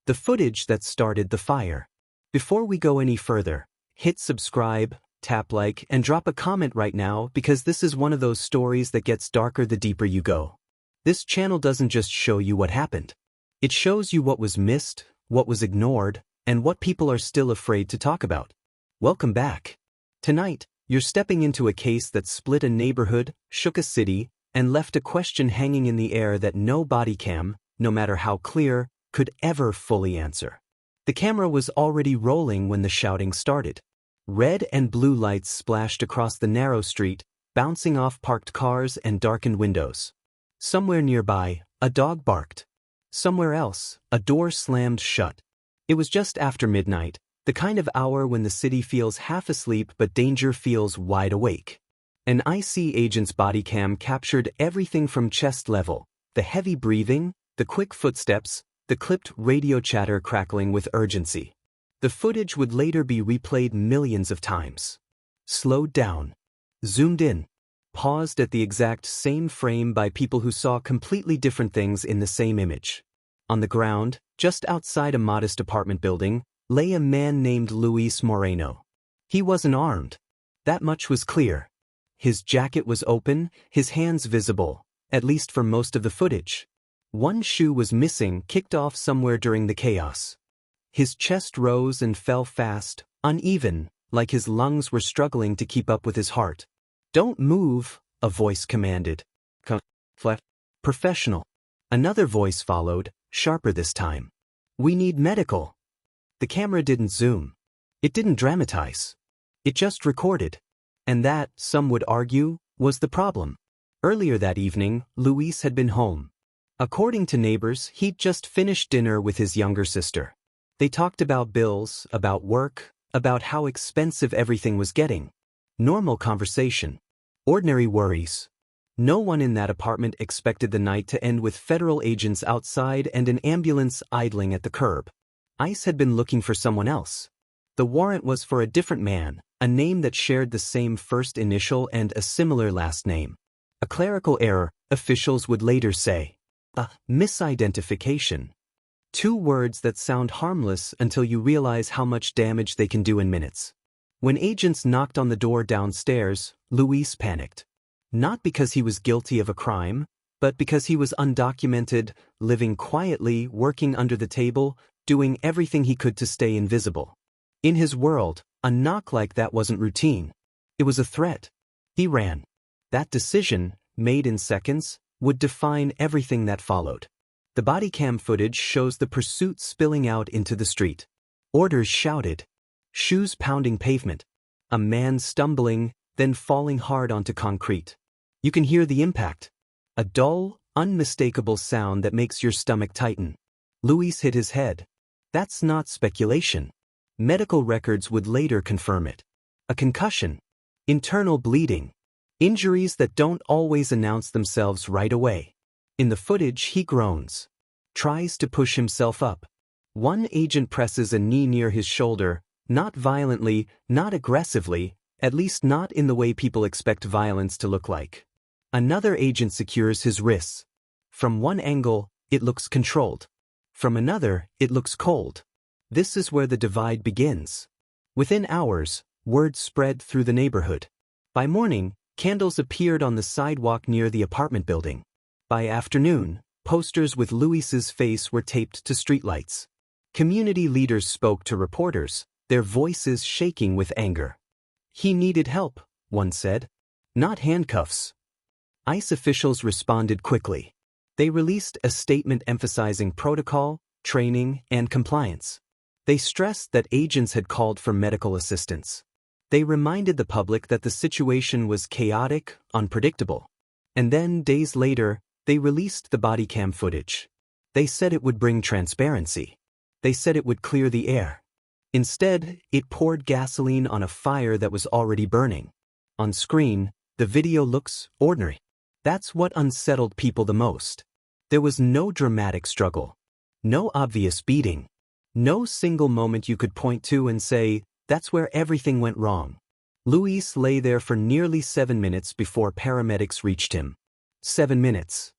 the footage that started the fire. Before we go any further, hit subscribe, tap like, and drop a comment right now because this is one of those stories that gets darker the deeper you go. This channel doesn't just show you what happened. It shows you what was missed, what was ignored, and what people are still afraid to talk about. Welcome back. Tonight, you're stepping into a case that split a neighborhood, shook a city, and left a question hanging in the air that no body cam, no matter how clear, could ever fully answer. The camera was already rolling when the shouting started. Red and blue lights splashed across the narrow street, bouncing off parked cars and darkened windows. Somewhere nearby, a dog barked. Somewhere else, a door slammed shut. It was just after midnight, the kind of hour when the city feels half asleep but danger feels wide awake. An IC agent's body cam captured everything from chest level, the heavy breathing, the quick footsteps, the clipped radio chatter crackling with urgency. The footage would later be replayed millions of times. Slowed down, zoomed in, paused at the exact same frame by people who saw completely different things in the same image. On the ground, just outside a modest apartment building, lay a man named Luis Moreno. He wasn't armed. That much was clear. His jacket was open, his hands visible, at least for most of the footage. One shoe was missing, kicked off somewhere during the chaos. His chest rose and fell fast, uneven, like his lungs were struggling to keep up with his heart. "Don't move," a voice commanded. "Professional." Another voice followed, sharper this time. "We need medical." The camera didn't zoom. It didn't dramatize. It just recorded. And that, some would argue, was the problem. Earlier that evening, Luis had been home. According to neighbors, he'd just finished dinner with his younger sister. They talked about bills, about work, about how expensive everything was getting. Normal conversation. Ordinary worries. No one in that apartment expected the night to end with federal agents outside and an ambulance idling at the curb. ICE had been looking for someone else. The warrant was for a different man, a name that shared the same first initial and a similar last name. A clerical error, officials would later say. A misidentification. Two words that sound harmless until you realize how much damage they can do in minutes. When agents knocked on the door downstairs, Luis panicked. Not because he was guilty of a crime, but because he was undocumented, living quietly, working under the table, doing everything he could to stay invisible. In his world, a knock like that wasn't routine. It was a threat. He ran. That decision, made in seconds, would define everything that followed. The body cam footage shows the pursuit spilling out into the street. Orders shouted. Shoes pounding pavement. A man stumbling, then falling hard onto concrete. You can hear the impact. A dull, unmistakable sound that makes your stomach tighten. Luis hit his head. That's not speculation. Medical records would later confirm it. A concussion. Internal bleeding. Injuries that don't always announce themselves right away. In the footage, he groans. Tries to push himself up. One agent presses a knee near his shoulder, not violently, not aggressively, at least not in the way people expect violence to look like. Another agent secures his wrists. From one angle, it looks controlled. From another, it looks cold. This is where the divide begins. Within hours, word spread through the neighborhood. By morning, candles appeared on the sidewalk near the apartment building. By afternoon, posters with Luis's face were taped to streetlights. Community leaders spoke to reporters, their voices shaking with anger. He needed help, one said. Not handcuffs. ICE officials responded quickly. They released a statement emphasizing protocol, training, and compliance. They stressed that agents had called for medical assistance. They reminded the public that the situation was chaotic, unpredictable. And then, days later, they released the body cam footage. They said it would bring transparency. They said it would clear the air. Instead, it poured gasoline on a fire that was already burning. On screen, the video looks ordinary. That's what unsettled people the most. There was no dramatic struggle. No obvious beating. No single moment you could point to and say, that's where everything went wrong. Luis lay there for nearly 7 minutes before paramedics reached him. 7 minutes.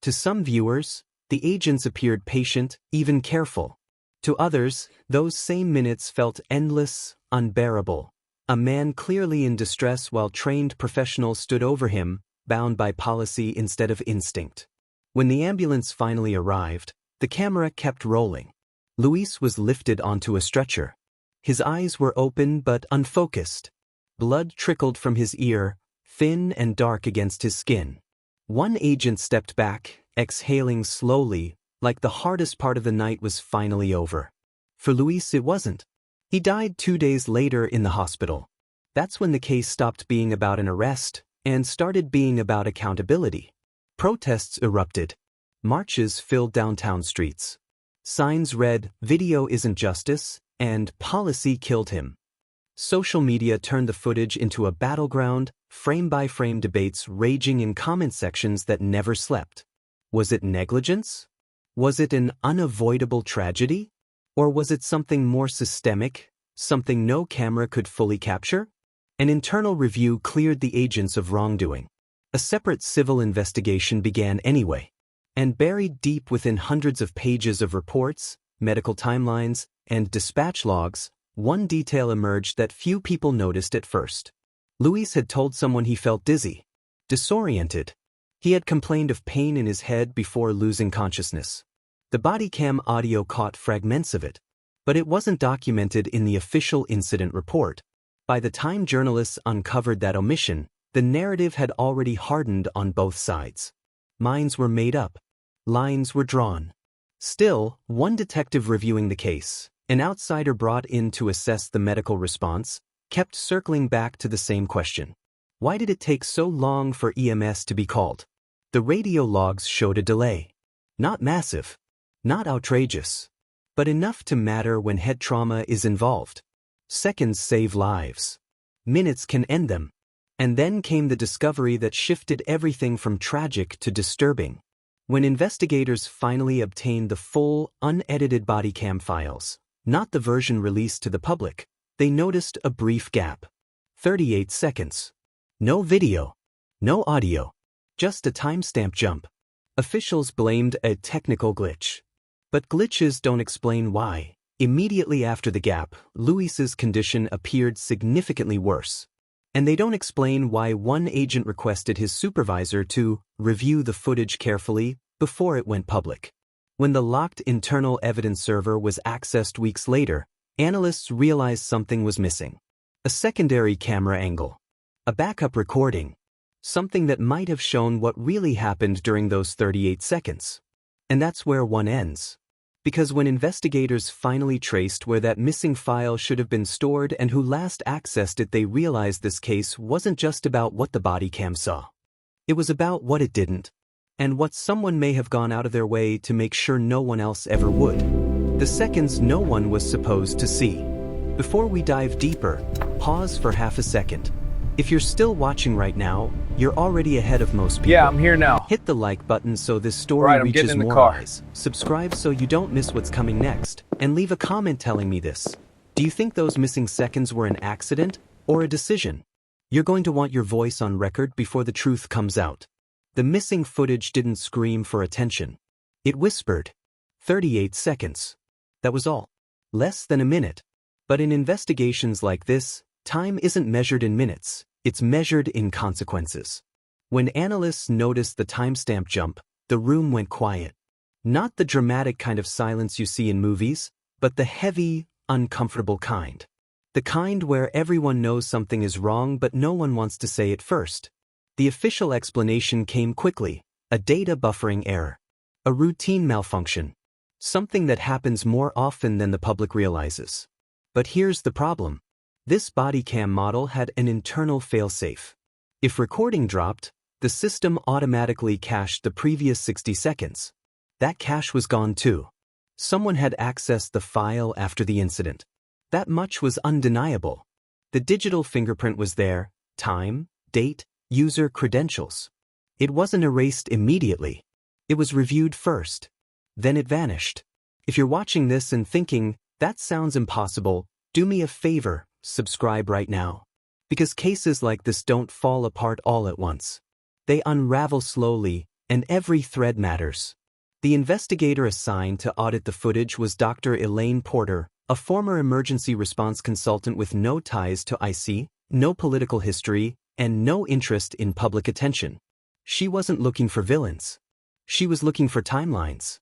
To some viewers, the agents appeared patient, even careful. To others, those same minutes felt endless, unbearable. A man clearly in distress while trained professionals stood over him, bound by policy instead of instinct. When the ambulance finally arrived, the camera kept rolling. Luis was lifted onto a stretcher. His eyes were open but unfocused. Blood trickled from his ear, thin and dark against his skin. One agent stepped back, exhaling slowly, like the hardest part of the night was finally over. For Luis it wasn't. He died 2 days later in the hospital. That's when the case stopped being about an arrest and started being about accountability. Protests erupted. Marches filled downtown streets. Signs read, "Video isn't justice," and "Policy killed him." Social media turned the footage into a battleground, frame-by-frame debates raging in comment sections that never slept. Was it negligence? Was it an unavoidable tragedy? Or was it something more systemic, something no camera could fully capture? An internal review cleared the agents of wrongdoing. A separate civil investigation began anyway. And buried deep within hundreds of pages of reports, medical timelines, and dispatch logs, one detail emerged that few people noticed at first. Luis had told someone he felt dizzy, disoriented. He had complained of pain in his head before losing consciousness. The Bodycam audio caught fragments of it, but it wasn't documented in the official incident report. By the time journalists uncovered that omission, the narrative had already hardened on both sides. Minds were made up. Lines were drawn. Still, one detective reviewing the case, an outsider brought in to assess the medical response, kept circling back to the same question. Why did it take so long for EMS to be called? The radio logs showed a delay. Not massive, not outrageous, but enough to matter when head trauma is involved. Seconds save lives. Minutes can end them. And then came the discovery that shifted everything from tragic to disturbing. When investigators finally obtained the full, unedited Bodycam files, not the version released to the public, they noticed a brief gap. 38 seconds. No video. No audio. Just a timestamp jump. Officials blamed a technical glitch. But glitches don't explain why. Immediately after the gap, Luis's condition appeared significantly worse. And they don't explain why one agent requested his supervisor to review the footage carefully before it went public. When the locked internal evidence server was accessed weeks later, analysts realized something was missing. A secondary camera angle. A backup recording. Something that might have shown what really happened during those 38 seconds. And that's where one ends. Because when investigators finally traced where that missing file should have been stored and who last accessed it, they realized this case wasn't just about what the Bodycam saw. It was about what it didn't, and what someone may have gone out of their way to make sure no one else ever would. The seconds no one was supposed to see. Before we dive deeper, pause for half a second. If you're still watching right now, you're already ahead of most people. Yeah, I'm here now. Hit the like button so this story reaches more eyes. Subscribe so you don't miss what's coming next. And leave a comment telling me this. Do you think those missing seconds were an accident or a decision? You're going to want your voice on record before the truth comes out. The missing footage didn't scream for attention. It whispered. 38 seconds. That was all. Less than a minute. But in investigations like this, time isn't measured in minutes. It's measured in consequences. When analysts noticed the timestamp jump, the room went quiet. Not the dramatic kind of silence you see in movies, but the heavy, uncomfortable kind. The kind where everyone knows something is wrong but no one wants to say it first. The official explanation came quickly: a data buffering error. A routine malfunction. Something that happens more often than the public realizes. But here's the problem. This Bodycam model had an internal failsafe. If recording dropped, the system automatically cached the previous 60 seconds. That cache was gone too. Someone had accessed the file after the incident. That much was undeniable. The digital fingerprint was there: time, date, user credentials. It wasn't erased immediately. It was reviewed first. Then it vanished. If you're watching this and thinking, that sounds impossible, do me a favor. Subscribe right now. Because cases like this don't fall apart all at once. They unravel slowly, and every thread matters. The investigator assigned to audit the footage was Dr. Elaine Porter, a former emergency response consultant with no ties to IC, no political history, and no interest in public attention. She wasn't looking for villains. She was looking for timelines.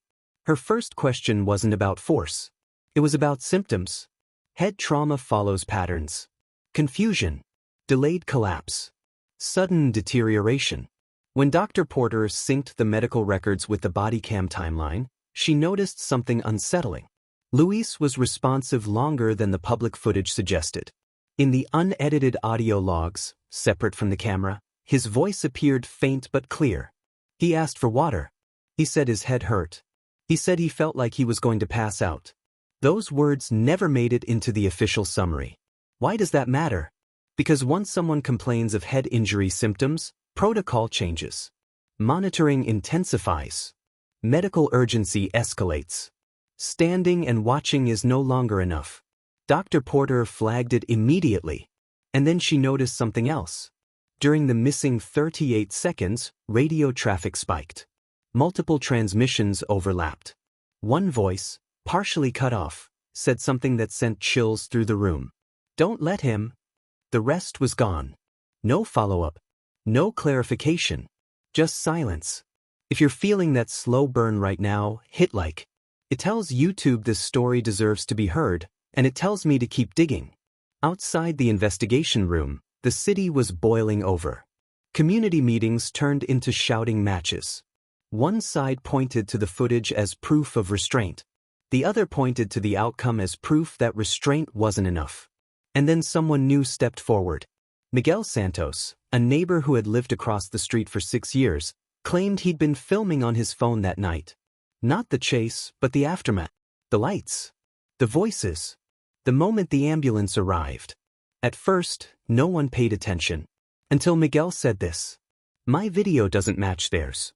Her first question wasn't about force. It was about symptoms. Head trauma follows patterns. Confusion. Delayed collapse. Sudden deterioration. When Dr. Porter synced the medical records with the Bodycam timeline, she noticed something unsettling. Luis was responsive longer than the public footage suggested. In the unedited audio logs, separate from the camera, his voice appeared faint but clear. He asked for water. He said his head hurt. He said he felt like he was going to pass out. Those words never made it into the official summary. Why does that matter? Because once someone complains of head injury symptoms, protocol changes. Monitoring intensifies. Medical urgency escalates. Standing and watching is no longer enough. Dr. Porter flagged it immediately. And then she noticed something else. During the missing 38 seconds, radio traffic spiked. Multiple transmissions overlapped. One voice, partially cut off, said something that sent chills through the room. Don't let him. The rest was gone. No follow-up. No clarification. Just silence. If you're feeling that slow burn right now, hit like. It tells YouTube this story deserves to be heard, and it tells me to keep digging. Outside the investigation room, the city was boiling over. Community meetings turned into shouting matches. One side pointed to the footage as proof of restraint. The other pointed to the outcome as proof that restraint wasn't enough. And then someone new stepped forward. Miguel Santos, a neighbor who had lived across the street for 6 years, claimed he'd been filming on his phone that night. Not the chase, but the aftermath. The lights. The voices. The moment the ambulance arrived. At first, no one paid attention. Until Miguel said this. My video doesn't match theirs.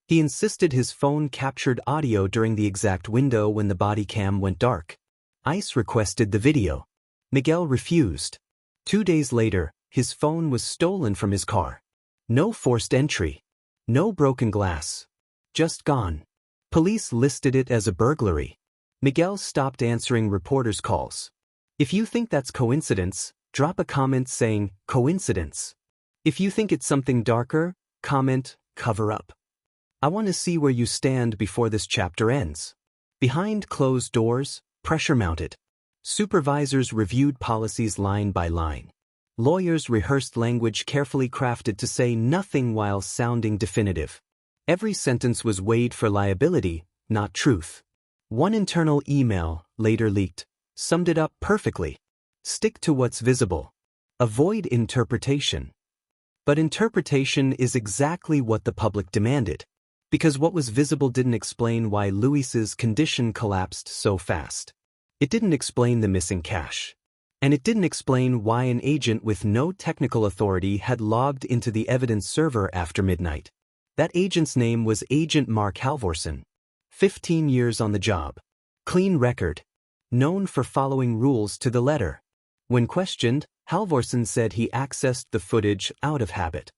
He insisted his phone captured audio during the exact window when the body cam went dark. ICE requested the video. Miguel refused. 2 days later, his phone was stolen from his car. No forced entry. No broken glass. Just gone. Police listed it as a burglary. Miguel stopped answering reporters' calls. If you think that's coincidence, drop a comment saying, coincidence. If you think it's something darker, comment, cover up. I want to see where you stand before this chapter ends. Behind closed doors, pressure mounted. Supervisors reviewed policies line by line. Lawyers rehearsed language carefully crafted to say nothing while sounding definitive. Every sentence was weighed for liability, not truth. One internal email, later leaked, summed it up perfectly. Stick to what's visible. Avoid interpretation. But interpretation is exactly what the public demanded. Because what was visible didn't explain why Luis's condition collapsed so fast. It didn't explain the missing cash. And it didn't explain why an agent with no technical authority had logged into the evidence server after midnight. That agent's name was Agent Mark Halvorson. 15 years on the job. Clean record. Known for following rules to the letter. When questioned, Halvorson said he accessed the footage out of habit.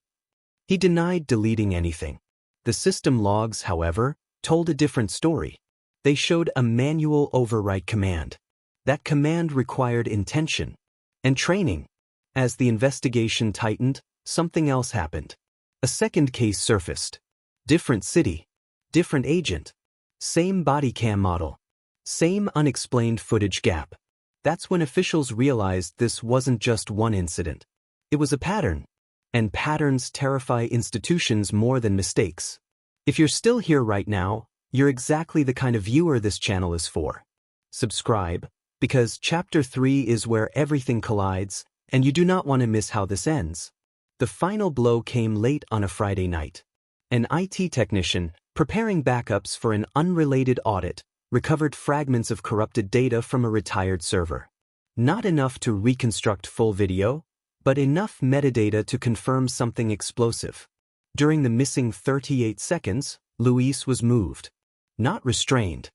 He denied deleting anything. The system logs, however, told a different story. They showed a manual overwrite command. That command required intention and training. As the investigation tightened, something else happened. A second case surfaced. Different city. Different agent. Same body cam model. Same unexplained footage gap. That's when officials realized this wasn't just one incident. It was a pattern. And patterns terrify institutions more than mistakes. If you're still here right now, you're exactly the kind of viewer this channel is for. Subscribe, because Chapter 3 is where everything collides, and you do not want to miss how this ends. The final blow came late on a Friday night. An IT technician, preparing backups for an unrelated audit, recovered fragments of corrupted data from a retired server. Not enough to reconstruct full video, but enough metadata to confirm something explosive. During the missing 38 seconds, Luis was moved. Not restrained.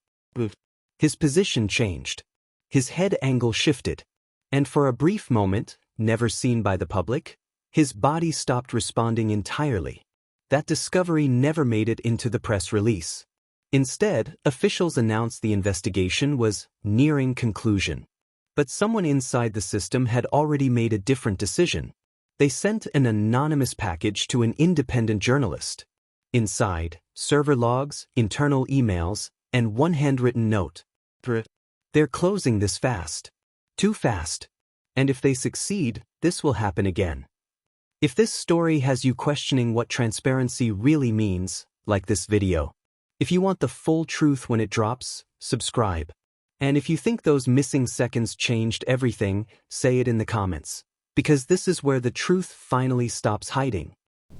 His position changed. His head angle shifted. And for a brief moment, never seen by the public, his body stopped responding entirely. That discovery never made it into the press release. Instead, officials announced the investigation was nearing conclusion. But someone inside the system had already made a different decision. They sent an anonymous package to an independent journalist. Inside, server logs, internal emails, and one handwritten note. They're closing this fast. Too fast. And if they succeed, this will happen again. If this story has you questioning what transparency really means, like this video. If you want the full truth when it drops, subscribe. And if you think those missing seconds changed everything, say it in the comments. Because this is where the truth finally stops hiding.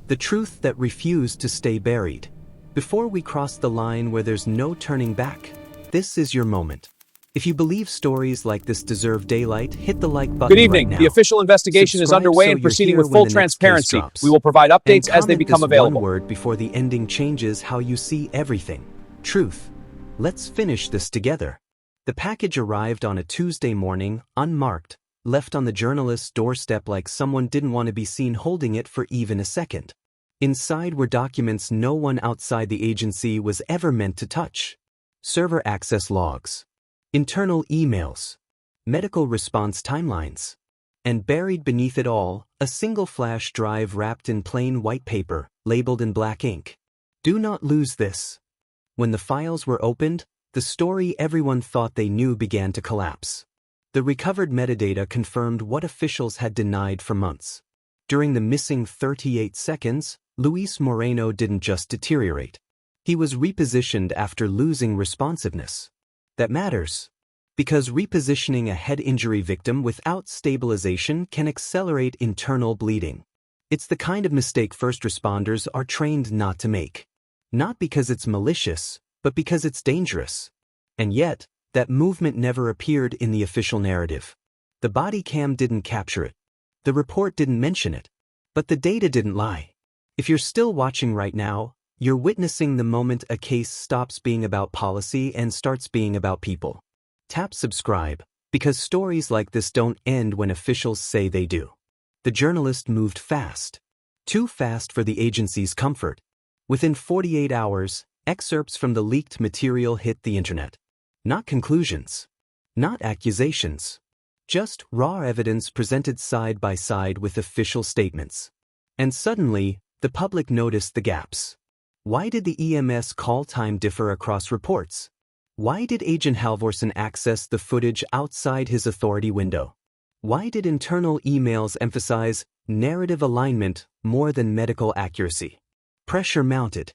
The truth that refused to stay buried. Before we cross the line where there's no turning back, this is your moment. If you believe stories like this deserve daylight, hit the like button. Good evening. Right now. The official investigation is underway so and proceeding you're with here full when the next case transparency. drops. We will provide updates as they And become comment this available. one word before the ending changes how you see everything. Truth. Let's finish this together. The package arrived on a Tuesday morning, unmarked, left on the journalist's doorstep like someone didn't want to be seen holding it for even a second. Inside were documents no one outside the agency was ever meant to touch. Server access logs. Internal emails. Medical response timelines. And buried beneath it all, a single flash drive wrapped in plain white paper, labeled in black ink. Do not lose this. When the files were opened, the story everyone thought they knew began to collapse. The recovered metadata confirmed what officials had denied for months. During the missing 38 seconds, Luis Moreno didn't just deteriorate. He was repositioned after losing responsiveness. That matters. Because repositioning a head injury victim without stabilization can accelerate internal bleeding. It's the kind of mistake first responders are trained not to make. Not because it's malicious, but because it's dangerous. And yet, that movement never appeared in the official narrative. The body cam didn't capture it. The report didn't mention it. But the data didn't lie. If you're still watching right now, you're witnessing the moment a case stops being about policy and starts being about people. Tap subscribe, because stories like this don't end when officials say they do. The journalist moved fast. Too fast for the agency's comfort. Within 48 hours, excerpts from the leaked material hit the internet. Not conclusions. Not accusations. Just raw evidence presented side by side with official statements. And suddenly, the public noticed the gaps. Why did the EMS call time differ across reports? Why did Agent Halvorsen access the footage outside his authority window? Why did internal emails emphasize narrative alignment more than medical accuracy? Pressure mounted.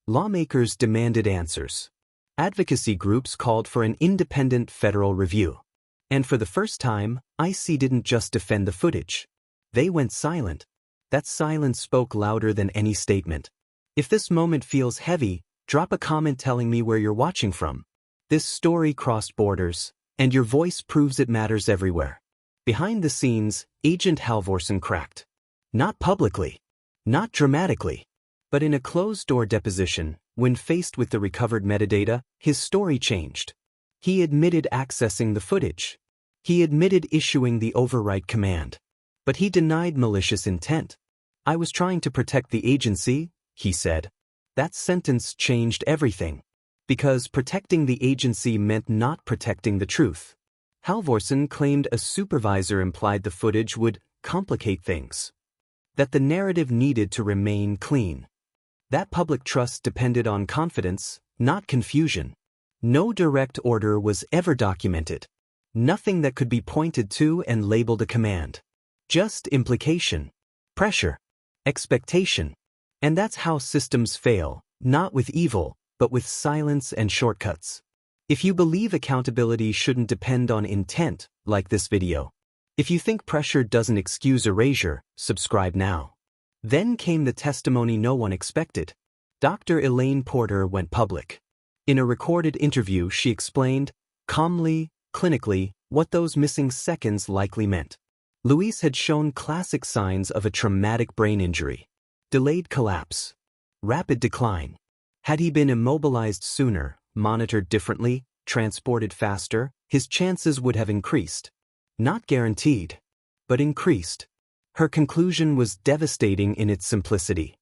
Lawmakers demanded answers. Advocacy groups called for an independent federal review. And for the first time, IC didn't just defend the footage. They went silent. That silence spoke louder than any statement. If this moment feels heavy, drop a comment telling me where you're watching from. This story crossed borders, and your voice proves it matters everywhere. Behind the scenes, Agent Halvorsen cracked. Not publicly. Not dramatically. But in a closed-door deposition, when faced with the recovered metadata, his story changed. He admitted accessing the footage. He admitted issuing the overwrite command. But he denied malicious intent. I was trying to protect the agency, he said. That sentence changed everything. Because protecting the agency meant not protecting the truth. Halvorsen claimed a supervisor implied the footage would complicate things. That the narrative needed to remain clean. That public trust depended on confidence, not confusion. No direct order was ever documented. Nothing that could be pointed to and labeled a command. Just implication. Pressure. Expectation. And that's how systems fail, not with evil, but with silence and shortcuts. If you believe accountability shouldn't depend on intent, like this video. If you think pressure doesn't excuse erasure, subscribe now. Then came the testimony no one expected. Dr. Elaine Porter went public. In a recorded interview, she explained, calmly, clinically, what those missing seconds likely meant. Luis had shown classic signs of a traumatic brain injury. Delayed collapse. Rapid decline. Had he been immobilized sooner, monitored differently, transported faster, his chances would have increased. Not guaranteed, but increased. Her conclusion was devastating in its simplicity.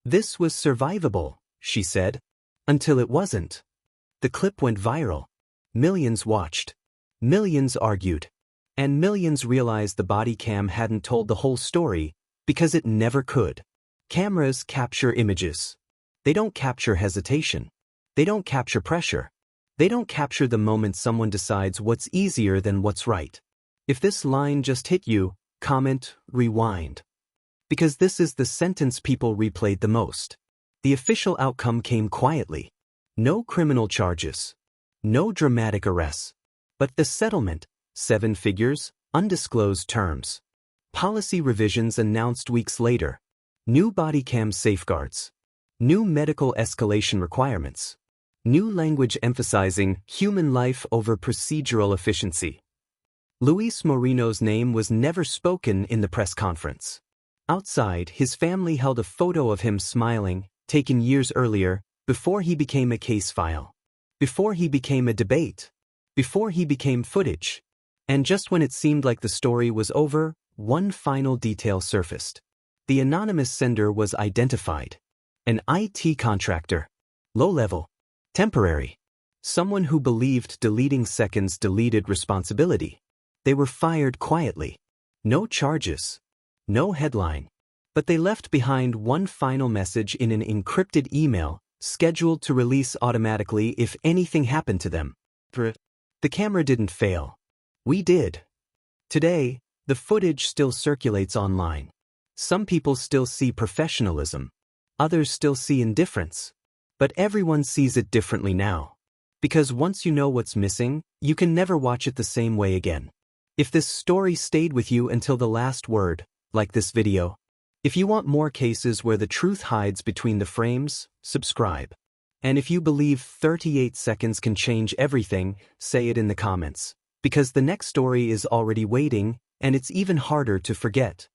This was survivable, she said, until it wasn't. The clip went viral. Millions watched. Millions argued. And millions realized the body cam hadn't told the whole story because it never could. Cameras capture images. They don't capture hesitation. They don't capture pressure. They don't capture the moment someone decides what's easier than what's right. If this line just hit you, comment, rewind. Because this is the sentence people replayed the most. The official outcome came quietly. No criminal charges. No dramatic arrests. But the settlement, 7 figures, undisclosed terms. Policy revisions announced weeks later. New body cam safeguards. New medical escalation requirements. New language emphasizing human life over procedural efficiency. Luis Moreno's name was never spoken in the press conference. Outside, his family held a photo of him smiling, taken years earlier, before he became a case file. Before he became a debate. Before he became footage. And just when it seemed like the story was over, one final detail surfaced. The anonymous sender was identified. An IT contractor. Low-level. Temporary. Someone who believed deleting seconds deleted responsibility. They were fired quietly. No charges. No headline. But they left behind one final message in an encrypted email, scheduled to release automatically if anything happened to them. The camera didn't fail. We did. Today, the footage still circulates online. Some people still see professionalism. Others still see indifference. But everyone sees it differently now. Because once you know what's missing, you can never watch it the same way again. If this story stayed with you until the last word, like this video. If you want more cases where the truth hides between the frames, subscribe. And if you believe 38 seconds can change everything, say it in the comments. Because the next story is already waiting, and it's even harder to forget.